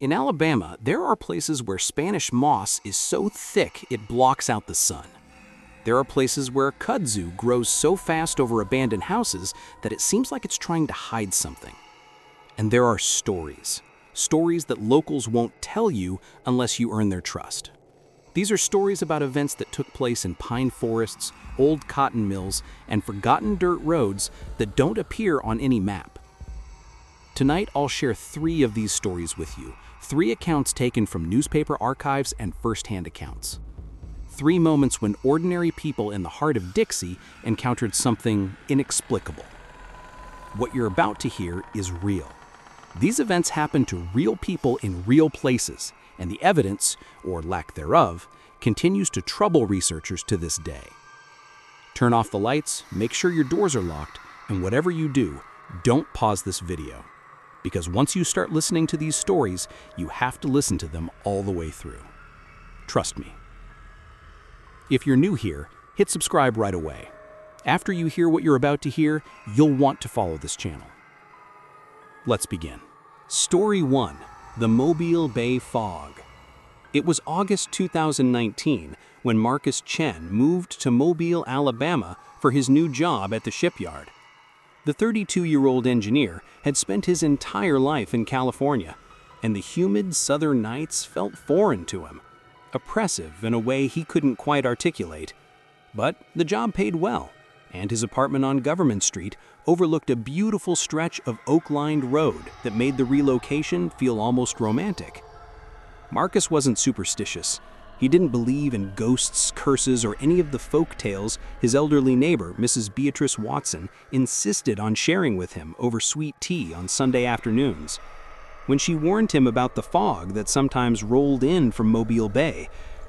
In Alabama, there are places where Spanish moss is so thick it blocks out the sun. There are places where kudzu grows so fast over abandoned houses that it seems like it's trying to hide something. And there are stories. Stories that locals won't tell you unless you earn their trust. These are stories about events that took place in pine forests, old cotton mills, and forgotten dirt roads that don't appear on any map. Tonight, I'll share 3 of these stories with you. 3 accounts taken from newspaper archives and first-hand accounts. 3 moments when ordinary people in the heart of Dixie encountered something inexplicable. What you're about to hear is real. These events happened to real people in real places, and the evidence, or lack thereof, continues to trouble researchers to this day. Turn off the lights, make sure your doors are locked, and whatever you do, don't pause this video. Because once you start listening to these stories, you have to listen to them all the way through. Trust me. If you're new here, hit subscribe right away. After you hear what you're about to hear, you'll want to follow this channel. Let's begin. Story 1: The Mobile Bay Fog. It was August 2019 when Marcus Chen moved to Mobile, Alabama for his new job at the shipyard. The 32-year-old engineer had spent his entire life in California, and the humid southern nights felt foreign to him, oppressive in a way he couldn't quite articulate. But the job paid well, and his apartment on Government Street overlooked a beautiful stretch of oak-lined road that made the relocation feel almost romantic. Marcus wasn't superstitious. He didn't believe in ghosts, curses, or any of the folk tales his elderly neighbor, Mrs. Beatrice Watson, insisted on sharing with him over sweet tea on Sunday afternoons. When she warned him about the fog that sometimes rolled in from Mobile Bay,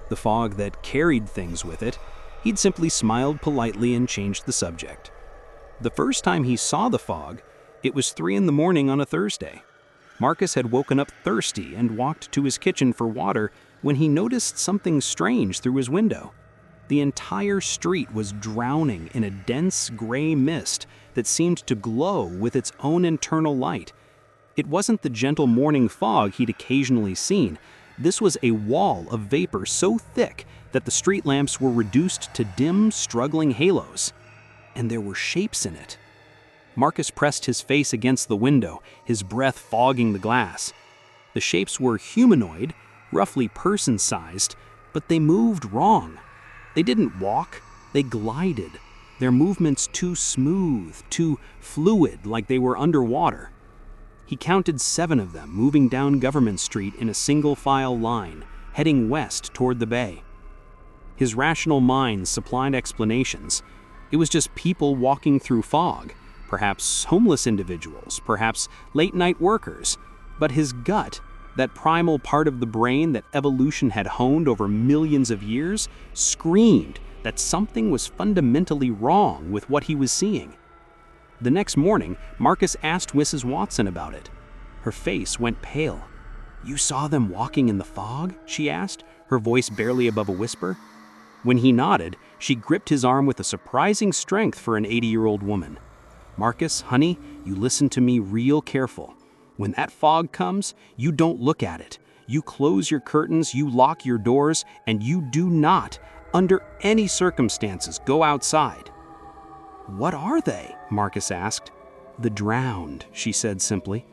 the fog that carried things with it, he'd simply smiled politely and changed the subject. The first time he saw the fog, it was 3 in the morning on a Thursday. Marcus had woken up thirsty and walked to his kitchen for water when he noticed something strange through his window. The entire street was drowning in a dense gray mist that seemed to glow with its own internal light. It wasn't the gentle morning fog he'd occasionally seen. This was a wall of vapor so thick that the street lamps were reduced to dim, struggling halos. And there were shapes in it. Marcus pressed his face against the window, his breath fogging the glass. The shapes were humanoid, roughly person-sized, but they moved wrong. They didn't walk, they glided, their movements too smooth, too fluid, like they were underwater. He counted 7 of them moving down Government Street in a single-file line, heading west toward the bay. His rational mind supplied explanations. It was just people walking through fog, perhaps homeless individuals, perhaps late-night workers. But his gut, that primal part of the brain that evolution had honed over millions of years, screamed that something was fundamentally wrong with what he was seeing. The next morning, Marcus asked Mrs. Watson about it. Her face went pale. "You saw them walking in the fog?" she asked, her voice barely above a whisper. When he nodded, she gripped his arm with a surprising strength for an 80-year-old woman. "Marcus, honey, you listen to me real careful. When that fog comes, you don't look at it. You close your curtains, you lock your doors, and you do not, under any circumstances, go outside." "What are they?" Marcus asked. "The drowned," she said simply.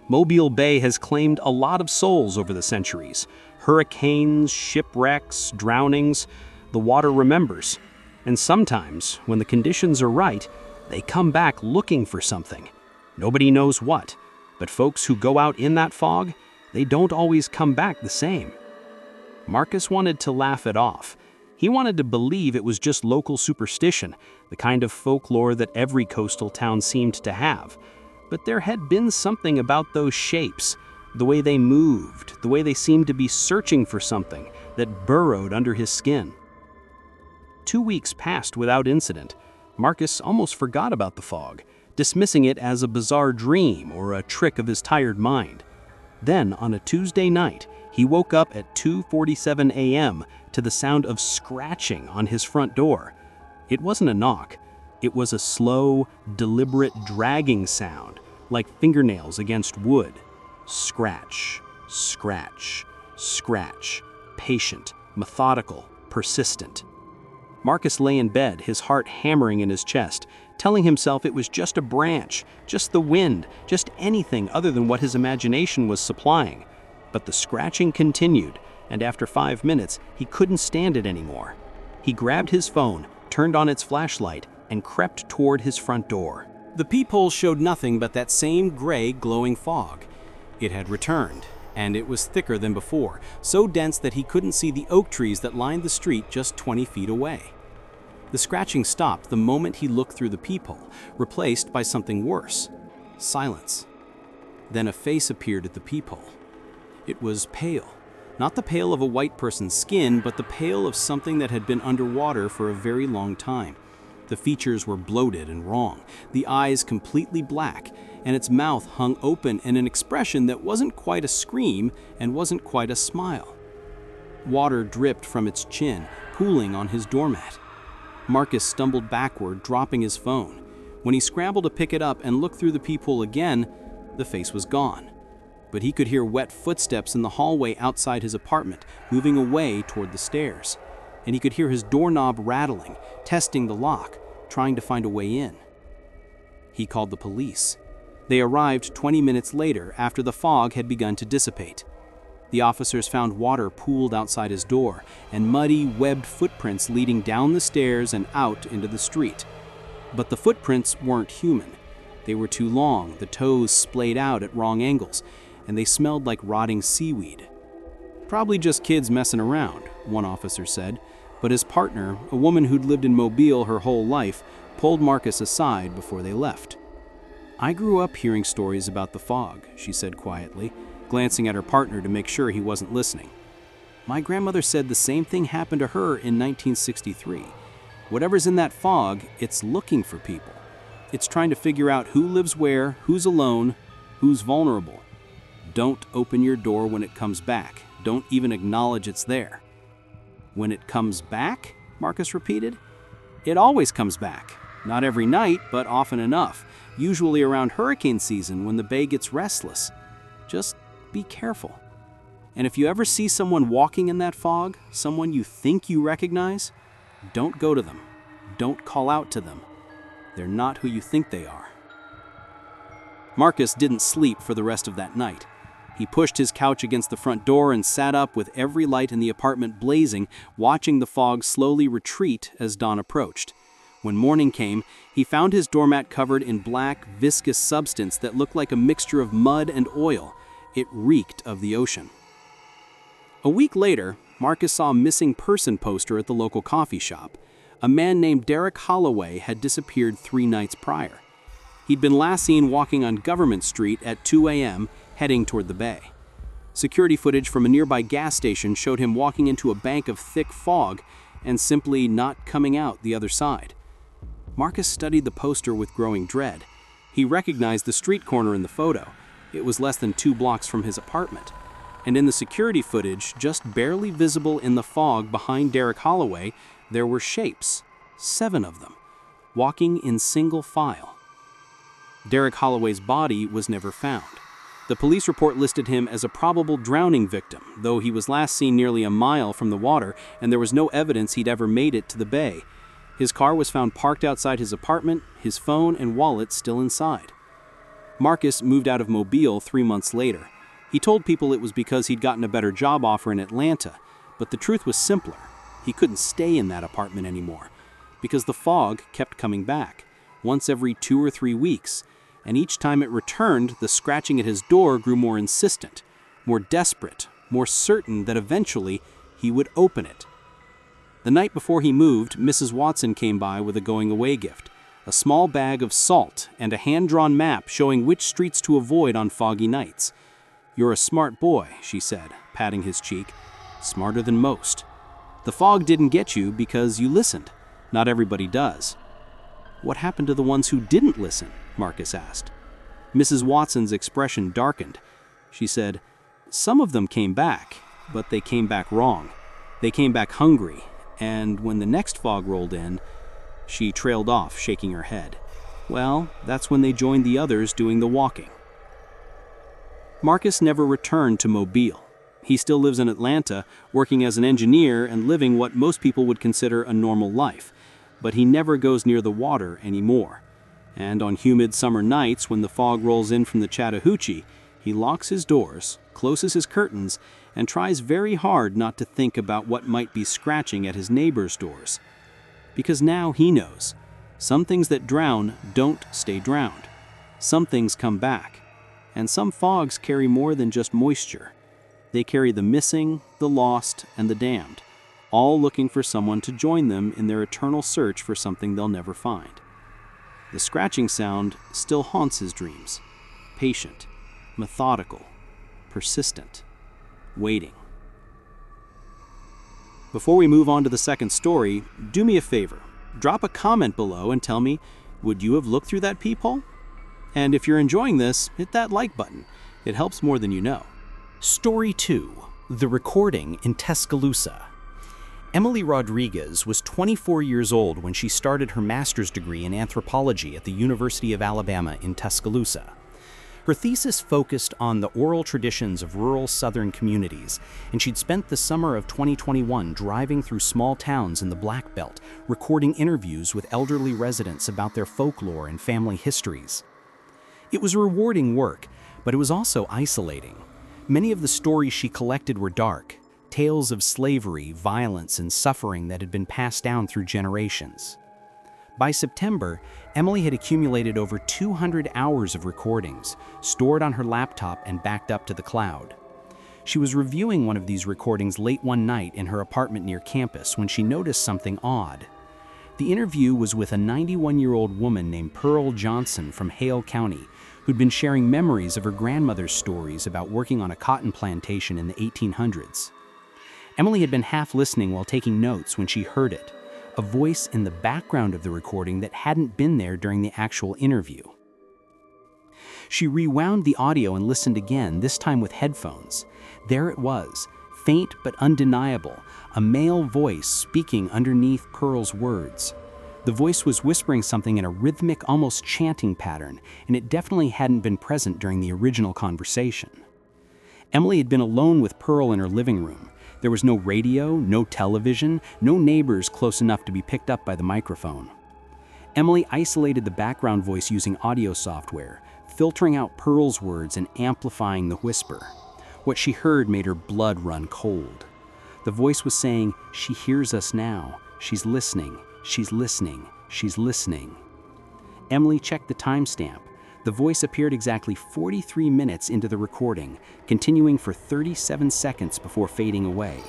Mobile Bay has claimed a lot of souls over the centuries. Hurricanes, shipwrecks, drownings. The water remembers. And sometimes, when the conditions are right, they come back looking for something. Nobody knows what, but folks who go out in that fog, they don't always come back the same. Marcus wanted to laugh it off. He wanted to believe it was just local superstition, the kind of folklore that every coastal town seemed to have. But there had been something about those shapes, the way they moved, the way they seemed to be searching for something that burrowed under his skin. 2 weeks passed without incident. Marcus almost forgot about the fog, dismissing it as a bizarre dream or a trick of his tired mind. Then, on a Tuesday night, he woke up at 2:47 a.m. to the sound of scratching on his front door. It wasn't a knock. It was a slow, deliberate dragging sound, like fingernails against wood. Scratch, Scratch, scratch, patient, methodical, persistent. Marcus lay in bed, his heart hammering in his chest, telling himself it was just a branch, just the wind, just anything other than what his imagination was supplying. But the scratching continued, and after 5 minutes, he couldn't stand it anymore. He grabbed his phone, turned on its flashlight, and crept toward his front door. The peephole showed nothing but that same gray, glowing fog. It had returned, and it was thicker than before, so dense that he couldn't see the oak trees that lined the street just 20 feet away. The scratching stopped the moment he looked through the peephole, replaced by something worse: silence. Then a face appeared at the peephole. It was pale. Not the pale of a white person's skin, but the pale of something that had been underwater for a very long time. The features were bloated and wrong, the eyes completely black, and its mouth hung open in an expression that wasn't quite a scream and wasn't quite a smile. Water dripped from its chin, pooling on his doormat. Marcus stumbled backward, dropping his phone. When he scrambled to pick it up and look through the peephole again, the face was gone. But he could hear wet footsteps in the hallway outside his apartment, moving away toward the stairs. And he could hear his doorknob rattling, testing the lock, trying to find a way in. He called the police. They arrived 20 minutes later after the fog had begun to dissipate. The officers found water pooled outside his door and muddy, webbed footprints leading down the stairs and out into the street. But the footprints weren't human. They were too long, the toes splayed out at wrong angles, and they smelled like rotting seaweed. "Probably just kids messing around," one officer said, but his partner, a woman who'd lived in Mobile her whole life, pulled Marcus aside before they left. "I grew up hearing stories about the fog," she said quietly, glancing at her partner to make sure he wasn't listening. "My grandmother said the same thing happened to her in 1963. Whatever's in that fog, it's looking for people. It's trying to figure out who lives where, who's alone, who's vulnerable. Don't open your door when it comes back. Don't even acknowledge it's there." "When it comes back?" Marcus repeated. "It always comes back. Not every night, but often enough. Usually around hurricane season when the bay gets restless. Just be careful. And if you ever see someone walking in that fog, someone you think you recognize, don't go to them. Don't call out to them. They're not who you think they are." Marcus didn't sleep for the rest of that night. He pushed his couch against the front door and sat up with every light in the apartment blazing, watching the fog slowly retreat as dawn approached. When morning came, he found his doormat covered in black, viscous substance that looked like a mixture of mud and oil. It reeked of the ocean. A week later, Marcus saw a missing person poster at the local coffee shop. A man named Derek Holloway had disappeared 3 nights prior. He'd been last seen walking on Government Street at 2 a.m., heading toward the bay. Security footage from a nearby gas station showed him walking into a bank of thick fog and simply not coming out the other side. Marcus studied the poster with growing dread. He recognized the street corner in the photo. It was less than 2 blocks from his apartment. And in the security footage, just barely visible in the fog behind Derek Holloway, there were shapes, 7 of them, walking in single file. Derek Holloway's body was never found. The police report listed him as a probable drowning victim, though he was last seen nearly a mile from the water and there was no evidence he'd ever made it to the bay. His car was found parked outside his apartment, his phone and wallet still inside. Marcus moved out of Mobile 3 months later. He told people it was because he'd gotten a better job offer in Atlanta, but the truth was simpler. He couldn't stay in that apartment anymore, because the fog kept coming back, once every 2 or 3 weeks, and each time it returned, the scratching at his door grew more insistent, more desperate, more certain that eventually he would open it. The night before he moved, Mrs. Watson came by with a going-away gift, a small bag of salt and a hand-drawn map showing which streets to avoid on foggy nights. "You're a smart boy," she said, patting his cheek. "Smarter than most. The fog didn't get you because you listened. Not everybody does." "What happened to the ones who didn't listen?" Marcus asked. Mrs. Watson's expression darkened. She said, "Some of them came back, but they came back wrong. They came back hungry, and when the next fog rolled in," she trailed off, shaking her head. "Well, that's when they joined the others doing the walking." Marcus never returned to Mobile. He still lives in Atlanta, working as an engineer and living what most people would consider a normal life. But he never goes near the water anymore. And on humid summer nights, when the fog rolls in from the Chattahoochee, he locks his doors, closes his curtains, and tries very hard not to think about what might be scratching at his neighbors' doors. Because now he knows, some things that drown don't stay drowned. Some things come back. And some fogs carry more than just moisture. They carry the missing, the lost, and the damned, all looking for someone to join them in their eternal search for something they'll never find. The scratching sound still haunts his dreams. Patient, methodical, persistent, waiting. Before we move on to the second story, do me a favor. Drop a comment below and tell me, would you have looked through that peephole? And if you're enjoying this, hit that like button. It helps more than you know. Story 2. The Recording in Tuscaloosa. Emily Rodriguez was 24 years old when she started her master's degree in anthropology at the University of Alabama in Tuscaloosa. Her thesis focused on the oral traditions of rural southern communities, and she'd spent the summer of 2021 driving through small towns in the Black Belt, recording interviews with elderly residents about their folklore and family histories. It was rewarding work, but it was also isolating. Many of the stories she collected were dark, tales of slavery, violence, and suffering that had been passed down through generations. By September, Emily had accumulated over 200 hours of recordings, stored on her laptop and backed up to the cloud. She was reviewing one of these recordings late one night in her apartment near campus when she noticed something odd. The interview was with a 91-year-old woman named Pearl Johnson from Hale County, who'd been sharing memories of her grandmother's stories about working on a cotton plantation in the 1800s. Emily had been half listening while taking notes when she heard it, a voice in the background of the recording that hadn't been there during the actual interview. She rewound the audio and listened again, this time with headphones. There it was, faint but undeniable, a male voice speaking underneath Pearl's words. The voice was whispering something in a rhythmic, almost chanting pattern, and it definitely hadn't been present during the original conversation. Emily had been alone with Pearl in her living room. There was no radio, no television, no neighbors close enough to be picked up by the microphone. Emily isolated the background voice using audio software, filtering out Pearl's words and amplifying the whisper. What she heard made her blood run cold. The voice was saying, "She hears us now. She's listening. She's listening. She's listening." Emily checked the timestamp. The voice appeared exactly 43 minutes into the recording, continuing for 37 seconds before fading away.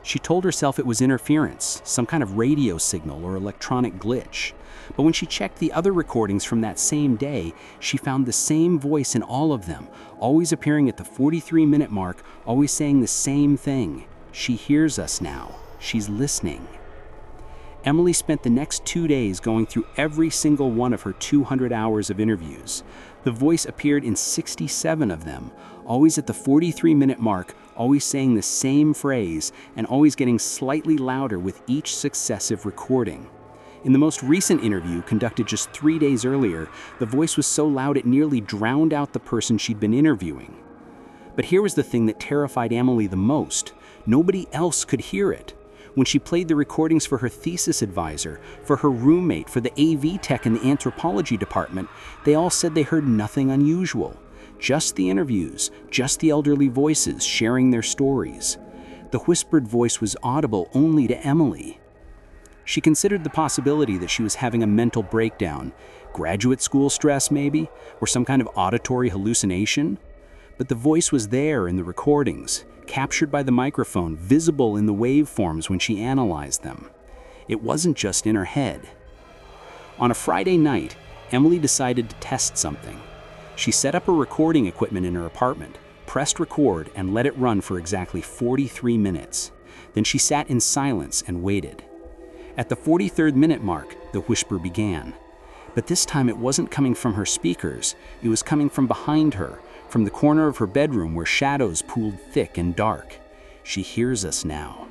She told herself it was interference, some kind of radio signal or electronic glitch. But when she checked the other recordings from that same day, she found the same voice in all of them, always appearing at the 43-minute mark, always saying the same thing. "She hears us now. She's listening." Emily spent the next 2 days going through every single one of her 200 hours of interviews. The voice appeared in 67 of them, always at the 43-minute mark, always saying the same phrase, and always getting slightly louder with each successive recording. In the most recent interview, conducted just 3 days earlier, the voice was so loud it nearly drowned out the person she'd been interviewing. But here was the thing that terrified Emily the most. Nobody else could hear it. When she played the recordings for her thesis advisor, for her roommate, for the AV tech in the anthropology department, they all said they heard nothing unusual. Just the interviews, just the elderly voices sharing their stories. The whispered voice was audible only to Emily. She considered the possibility that she was having a mental breakdown, graduate school stress maybe, or some kind of auditory hallucination. But the voice was there in the recordings, captured by the microphone, visible in the waveforms when she analyzed them. It wasn't just in her head. On a Friday night, Emily decided to test something. She set up her recording equipment in her apartment, pressed record, and let it run for exactly 43 minutes. Then she sat in silence and waited. At the 43rd minute mark, the whisper began. But this time it wasn't coming from her speakers, it was coming from behind her, from the corner of her bedroom where shadows pooled thick and dark. "She hears us now."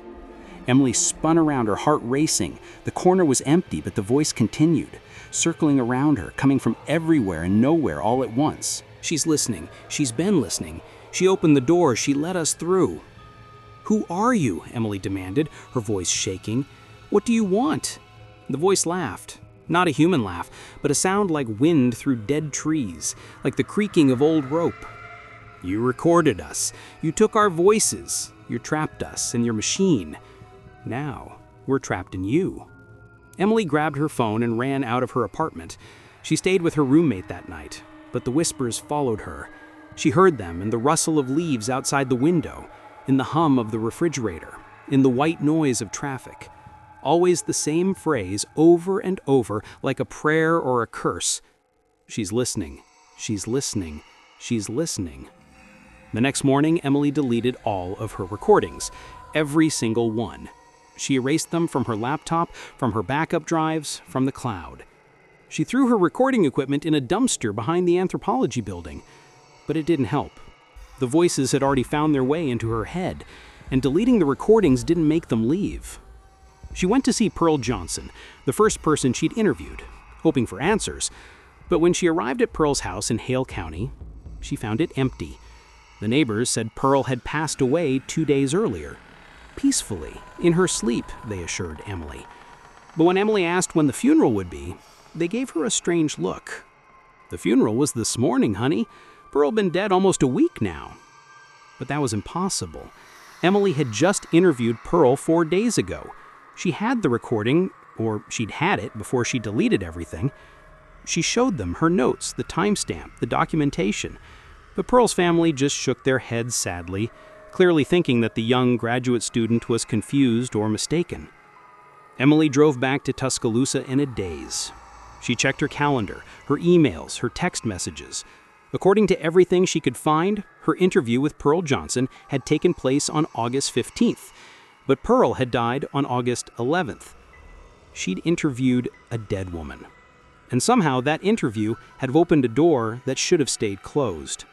Emily spun around, her heart racing. The corner was empty, but the voice continued, circling around her, coming from everywhere and nowhere all at once. She's listening. She's been listening. She opened the door. She let us through." "Who are you?" Emily demanded, her voice shaking. "What do you want?" The voice laughed. Not a human laugh, but a sound like wind through dead trees, like the creaking of old rope. "You recorded us. You took our voices. You trapped us in your machine. Now, we're trapped in you." Emily grabbed her phone and ran out of her apartment. She stayed with her roommate that night, but the whispers followed her. She heard them in the rustle of leaves outside the window, in the hum of the refrigerator, in the white noise of traffic. Always the same phrase over and over, like a prayer or a curse. "She's listening. She's listening. She's listening." The next morning, Emily deleted all of her recordings, every single one. She erased them from her laptop, from her backup drives, from the cloud. She threw her recording equipment in a dumpster behind the anthropology building. But it didn't help. The voices had already found their way into her head, and deleting the recordings didn't make them leave. She went to see Pearl Johnson, the first person she'd interviewed, hoping for answers. But when she arrived at Pearl's house in Hale County, she found it empty. The neighbors said Pearl had passed away 2 days earlier. Peacefully, in her sleep, they assured Emily. But when Emily asked when the funeral would be, they gave her a strange look. "The funeral was this morning, honey. Pearl been dead almost a week now." But that was impossible. Emily had just interviewed Pearl 4 days ago. She had the recording, or she'd had it before she deleted everything. She showed them her notes, the timestamp, the documentation. But Pearl's family just shook their heads sadly, clearly thinking that the young graduate student was confused or mistaken. Emily drove back to Tuscaloosa in a daze. She checked her calendar, her emails, her text messages. According to everything she could find, her interview with Pearl Johnson had taken place on August 15th, but Pearl had died on August 11th. She'd interviewed a dead woman. And somehow that interview had opened a door that should have stayed closed.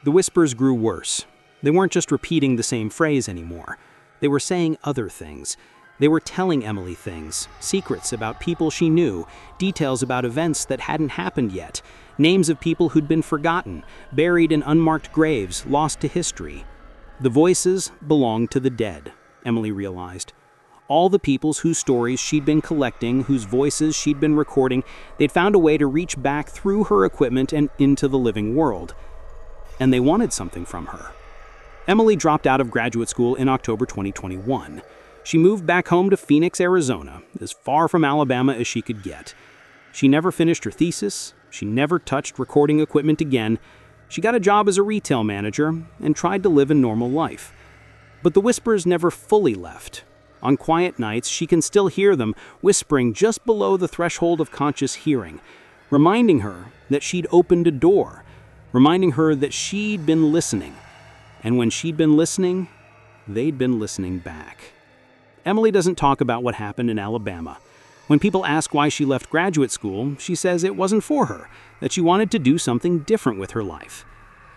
The whispers grew worse. They weren't just repeating the same phrase anymore. They were saying other things. They were telling Emily things, secrets about people she knew, details about events that hadn't happened yet, names of people who'd been forgotten, buried in unmarked graves, lost to history. The voices belonged to the dead, Emily realized. All the peoples whose stories she'd been collecting, whose voices she'd been recording, they'd found a way to reach back through her equipment and into the living world. And they wanted something from her. Emily dropped out of graduate school in October 2021. She moved back home to Phoenix, Arizona, as far from Alabama as she could get. She never finished her thesis. She never touched recording equipment again. She got a job as a retail manager and tried to live a normal life. But the whispers never fully left. On quiet nights, she can still hear them whispering just below the threshold of conscious hearing, reminding her that she'd opened a door, reminding her that she'd been listening. And when she'd been listening, they'd been listening back. Emily doesn't talk about what happened in Alabama. When people ask why she left graduate school, she says it wasn't for her, that she wanted to do something different with her life.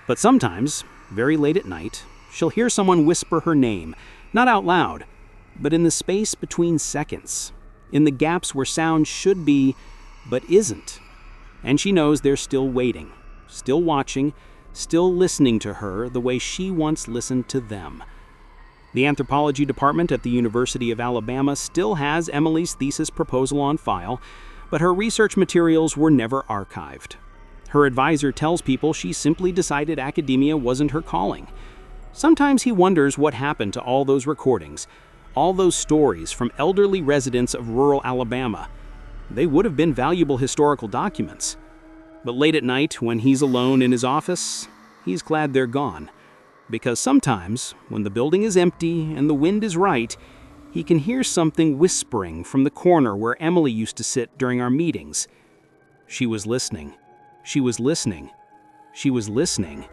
But sometimes, very late at night, she'll hear someone whisper her name, not out loud, but in the space between seconds, in the gaps where sound should be, but isn't. And she knows they're still waiting, still watching, still listening to her the way she once listened to them. The anthropology department at the University of Alabama still has Emily's thesis proposal on file, but her research materials were never archived. Her advisor tells people she simply decided academia wasn't her calling. Sometimes he wonders what happened to all those recordings, all those stories from elderly residents of rural Alabama. They would have been valuable historical documents. But late at night, when he's alone in his office, he's glad they're gone. Because sometimes, when the building is empty and the wind is right, he can hear something whispering from the corner where Emily used to sit during our meetings. She was listening. She was listening. She was listening.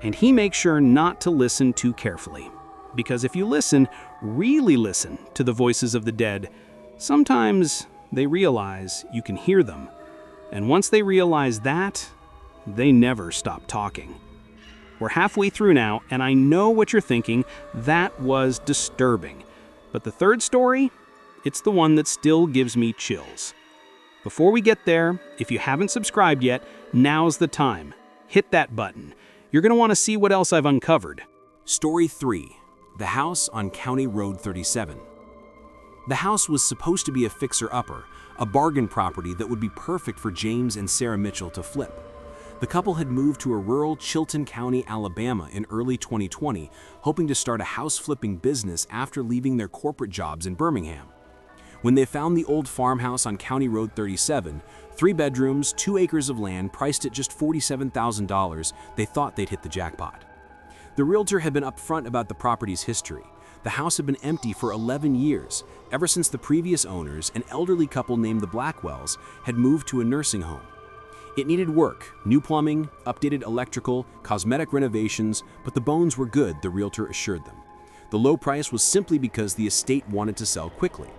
And he makes sure not to listen too carefully. Because if you listen, really listen to the voices of the dead, sometimes they realize you can hear them. And once they realize that, they never stop talking. We're halfway through now, and I know what you're thinking. That was disturbing. But the third story, it's the one that still gives me chills. Before we get there, if you haven't subscribed yet, now's the time. hit that button. You're going to want to see what else I've uncovered. Story 3. The House on County Road 37. The house was supposed to be a fixer-upper, a bargain property that would be perfect for James and Sarah Mitchell to flip. The couple had moved to a rural Chilton County, Alabama in early 2020, hoping to start a house-flipping business after leaving their corporate jobs in Birmingham. When they found the old farmhouse on County Road 37, 3 bedrooms, 2 acres of land priced at just $47,000, they thought they'd hit the jackpot. The realtor had been upfront about the property's history. The house had been empty for 11 years, ever since the previous owners, an elderly couple named the Blackwells, had moved to a nursing home. It needed work, new plumbing, updated electrical, cosmetic renovations, but the bones were good, the realtor assured them. The low price was simply because the estate wanted to sell quickly.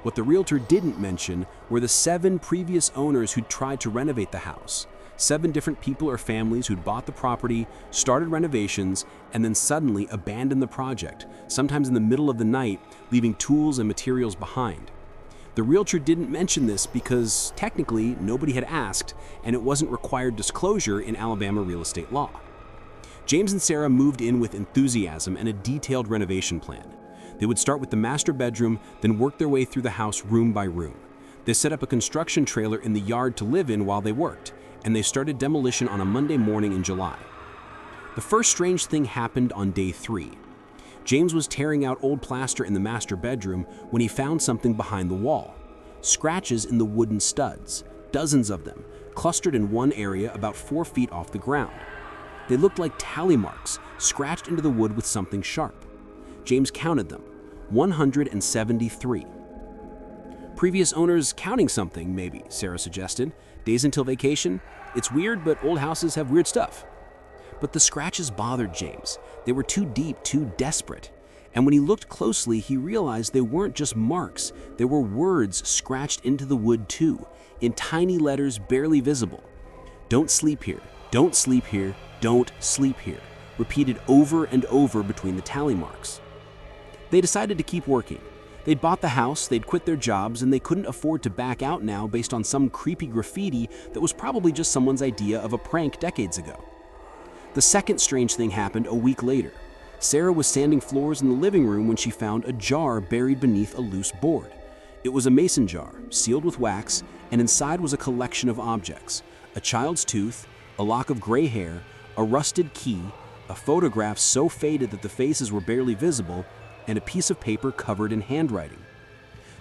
What the realtor didn't mention were the 7 previous owners who'd tried to renovate the house. 7 different people or families who'd bought the property, started renovations, and then suddenly abandoned the project, sometimes in the middle of the night, leaving tools and materials behind. The realtor didn't mention this because, technically, nobody had asked, and it wasn't required disclosure in Alabama real estate law. James and Sarah moved in with enthusiasm and a detailed renovation plan. They would start with the master bedroom, then work their way through the house room by room. They set up a construction trailer in the yard to live in while they worked, and they started demolition on a Monday morning in July. The first strange thing happened on day 3. James was tearing out old plaster in the master bedroom when he found something behind the wall. Scratches in the wooden studs, dozens of them, clustered in one area about 4 feet off the ground. They looked like tally marks, scratched into the wood with something sharp. James counted them, 173. Previous owners counting something, maybe, Sarah suggested. Days until vacation? It's weird, but old houses have weird stuff. But the scratches bothered James. They were too deep, too desperate. And when he looked closely, he realized they weren't just marks. There were words scratched into the wood too, in tiny letters barely visible. "Don't sleep here, don't sleep here, don't sleep here," repeated over and over between the tally marks. They decided to keep working. They'd bought the house, they'd quit their jobs, and they couldn't afford to back out now based on some creepy graffiti that was probably just someone's idea of a prank decades ago. The second strange thing happened a week later. Sarah was sanding floors in the living room when she found a jar buried beneath a loose board. It was a mason jar, sealed with wax, and inside was a collection of objects: a child's tooth, a lock of gray hair, a rusted key, a photograph so faded that the faces were barely visible, and a piece of paper covered in handwriting.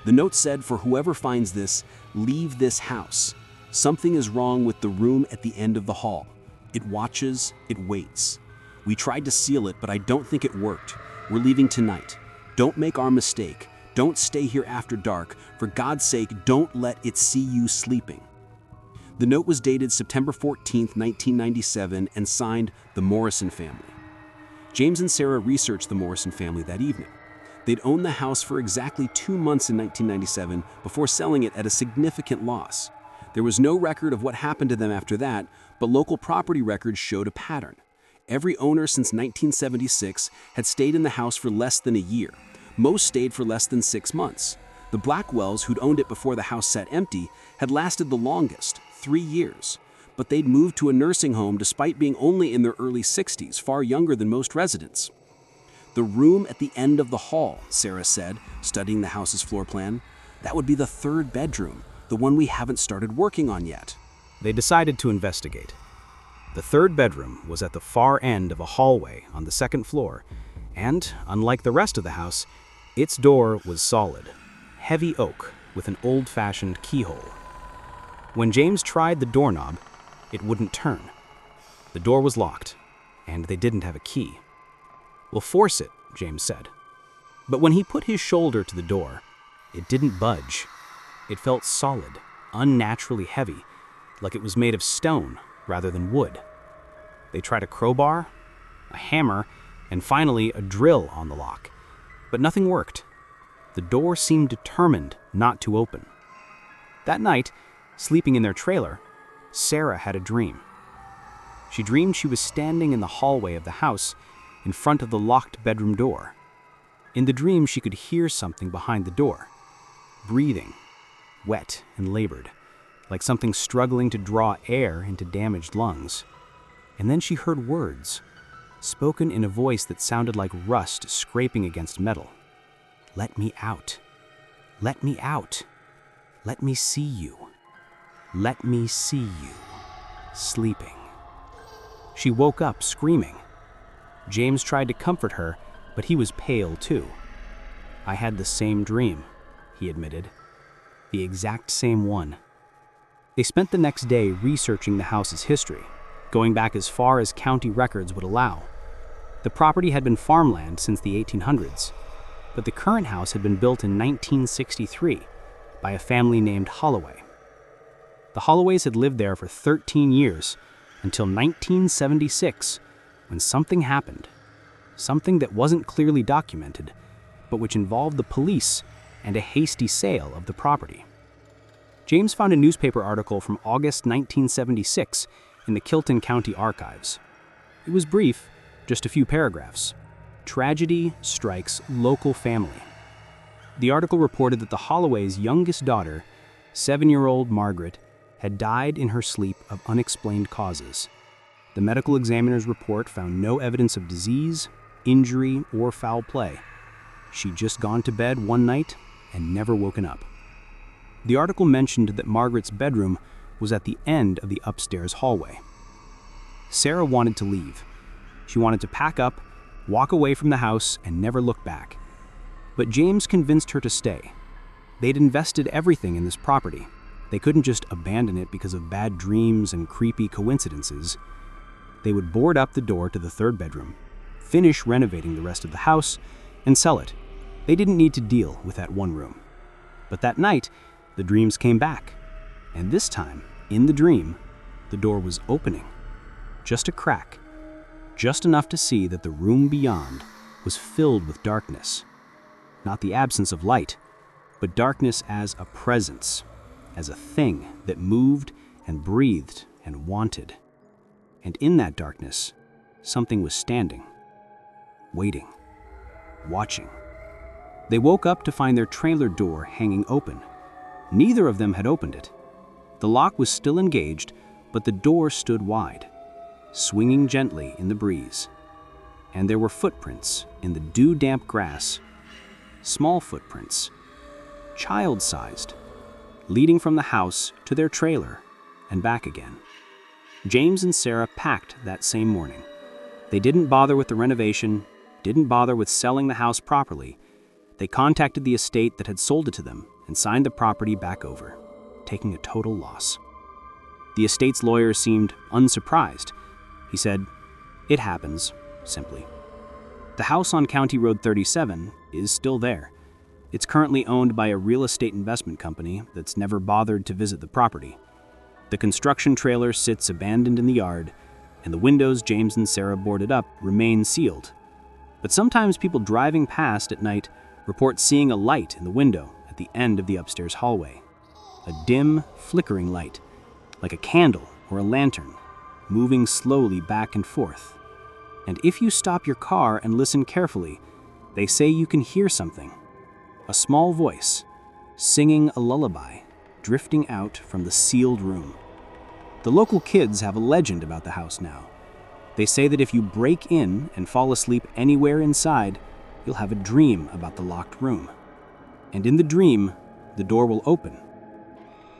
The note said, "For whoever finds this, leave this house. Something is wrong with the room at the end of the hall. It watches, it waits. We tried to seal it, but I don't think it worked. We're leaving tonight. Don't make our mistake. Don't stay here after dark. For God's sake, don't let it see you sleeping." The note was dated September 14th, 1997, and signed the Morrison family. James and Sarah researched the Morrison family that evening. They'd owned the house for exactly 2 months in 1997 before selling it at a significant loss. There was no record of what happened to them after that, but local property records showed a pattern. Every owner since 1976 had stayed in the house for less than a year. Most stayed for less than 6 months. The Blackwells, who'd owned it before the house sat empty, had lasted the longest, 3 years. But they'd moved to a nursing home despite being only in their early 60s, far younger than most residents. "The room at the end of the hall," Sarah said, studying the house's floor plan. "That would be the 3rd bedroom, the one we haven't started working on yet." They decided to investigate. The 3rd bedroom was at the far end of a hallway on the 2nd floor, and, unlike the rest of the house, its door was solid, heavy oak with an old-fashioned keyhole. When James tried the doorknob, it wouldn't turn. The door was locked, and they didn't have a key. "We'll force it," James said. But when he put his shoulder to the door, it didn't budge. It felt solid, unnaturally heavy, like it was made of stone rather than wood. They tried a crowbar, a hammer, and finally a drill on the lock, but nothing worked. The door seemed determined not to open. That night, sleeping in their trailer, Sarah had a dream. She dreamed she was standing in the hallway of the house in front of the locked bedroom door. In the dream, she could hear something behind the door, breathing, wet and labored, like something struggling to draw air into damaged lungs. And then she heard words, spoken in a voice that sounded like rust scraping against metal. "Let me out. Let me out. Let me see you. Let me see you. Sleeping." She woke up screaming. James tried to comfort her, but he was pale too. "I had the same dream," he admitted. "The exact same one." They spent the next day researching the house's history, going back as far as county records would allow. The property had been farmland since the 1800s, but the current house had been built in 1963 by a family named Holloway. The Holloways had lived there for 13 years, until 1976, when something happened. Something that wasn't clearly documented, but which involved the police and a hasty sale of the property. James found a newspaper article from August 1976 in the Chilton County archives. It was brief, just a few paragraphs. Tragedy strikes local family. The article reported that the Holloway's youngest daughter, 7-year-old Margaret, had died in her sleep of unexplained causes. The medical examiner's report found no evidence of disease, injury, or foul play. She'd just gone to bed one night and never woken up. The article mentioned that Margaret's bedroom was at the end of the upstairs hallway. Sarah wanted to leave. She wanted to pack up, walk away from the house, and never look back. But James convinced her to stay. They'd invested everything in this property. They couldn't just abandon it because of bad dreams and creepy coincidences. They would board up the door to the third bedroom, finish renovating the rest of the house, and sell it. They didn't need to deal with that one room. But that night, the dreams came back. And this time, in the dream, the door was opening. Just a crack. Just enough to see that the room beyond was filled with darkness. Not the absence of light, but darkness as a presence, as a thing that moved and breathed and wanted. And in that darkness, something was standing, waiting, watching. They woke up to find their trailer door hanging open. Neither of them had opened it. The lock was still engaged, but the door stood wide, swinging gently in the breeze. And there were footprints in the dew-damp grass, small footprints, child-sized, leading from the house to their trailer and back again. James and Sarah packed that same morning. They didn't bother with the renovation, didn't bother with selling the house properly. They contacted the estate that had sold it to them and signed the property back over, taking a total loss. The estate's lawyer seemed unsurprised. He said, "It happens," simply. The house on County Road 37 is still there. It's currently owned by a real estate investment company that's never bothered to visit the property. The construction trailer sits abandoned in the yard, and the windows James and Sarah boarded up remain sealed. But sometimes people driving past at night report seeing a light in the window at the end of the upstairs hallway. A dim, flickering light, like a candle or a lantern, moving slowly back and forth. And if you stop your car and listen carefully, they say you can hear something. A small voice, singing a lullaby, drifting out from the sealed room. The local kids have a legend about the house now. They say that if you break in and fall asleep anywhere inside, you'll have a dream about the locked room. And in the dream, the door will open.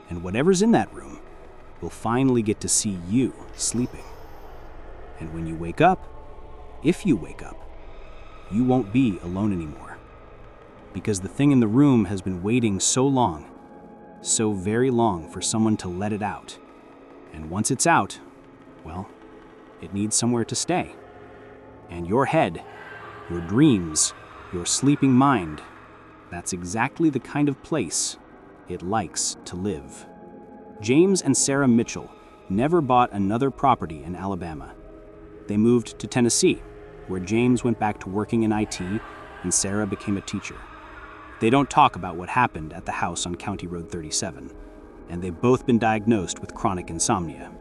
And whatever's in that room will finally get to see you sleeping. And when you wake up, if you wake up, you won't be alone anymore. Because the thing in the room has been waiting so long, so very long for someone to let it out. And once it's out, well, it needs somewhere to stay. And your head, your dreams, your sleeping mind, that's exactly the kind of place it likes to live. James and Sarah Mitchell never bought another property in Alabama. They moved to Tennessee, where James went back to working in IT and Sarah became a teacher. They don't talk about what happened at the house on County Road 37, and they've both been diagnosed with chronic insomnia.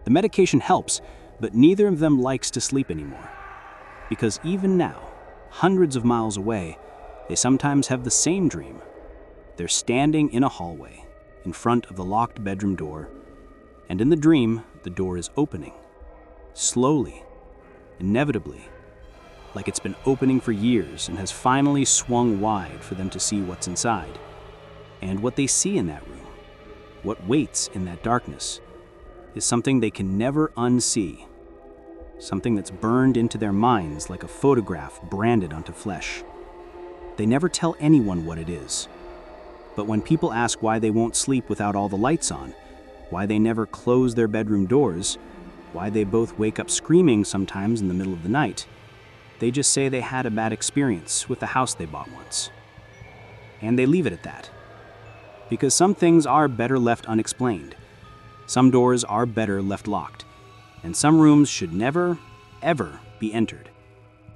The medication helps, but neither of them likes to sleep anymore. Because even now, hundreds of miles away, they sometimes have the same dream. They're standing in a hallway, in front of the locked bedroom door, and in the dream, the door is opening. Slowly, inevitably, like it's been opening for years and has finally swung wide for them to see what's inside. And what they see in that room, what waits in that darkness, is something they can never unsee. Something that's burned into their minds like a photograph branded onto flesh. They never tell anyone what it is. But when people ask why they won't sleep without all the lights on, why they never close their bedroom doors, why they both wake up screaming sometimes in the middle of the night, they just say they had a bad experience with the house they bought once. And they leave it at that. Because some things are better left unexplained. Some doors are better left locked. And some rooms should never, ever be entered.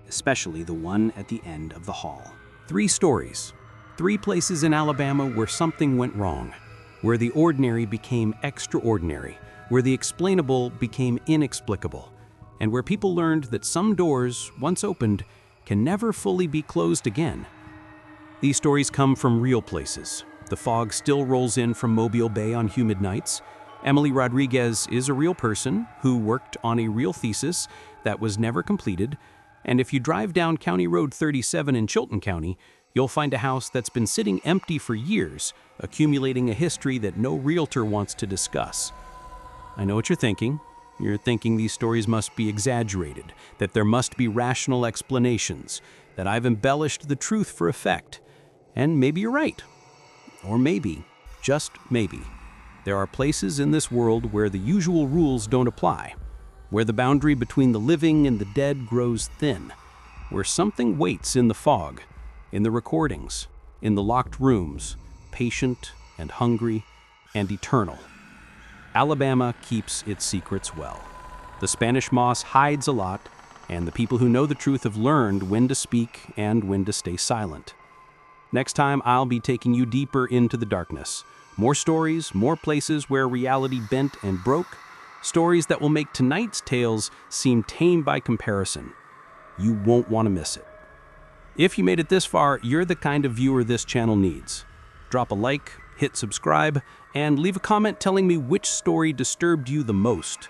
Especially the one at the end of the hall. 3 stories. 3 places in Alabama where something went wrong. Where the ordinary became extraordinary. Where the explainable became inexplicable. And where people learned that some doors, once opened, can never fully be closed again. These stories come from real places. The fog still rolls in from Mobile Bay on humid nights. Emily Rodriguez is a real person who worked on a real thesis that was never completed. And if you drive down County Road 37 in Chilton County, you'll find a house that's been sitting empty for years, accumulating a history that no realtor wants to discuss. I know what you're thinking. You're thinking these stories must be exaggerated, that there must be rational explanations, that I've embellished the truth for effect. And maybe you're right. Or maybe, just maybe, there are places in this world where the usual rules don't apply, where the boundary between the living and the dead grows thin, where something waits in the fog, in the recordings, in the locked rooms, patient and hungry and eternal. Alabama keeps its secrets well. The Spanish moss hides a lot, and the people who know the truth have learned when to speak and when to stay silent. Next time, I'll be taking you deeper into the darkness. More stories, more places where reality bent and broke. Stories that will make tonight's tales seem tame by comparison. You won't want to miss it. If you made it this far, you're the kind of viewer this channel needs. Drop a like, hit subscribe, and leave a comment telling me which story disturbed you the most.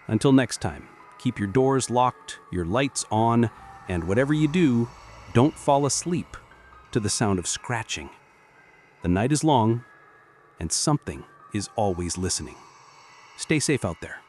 Until next time, keep your doors locked, your lights on, and whatever you do, don't fall asleep to the sound of scratching. The night is long, and something is always listening. Stay safe out there.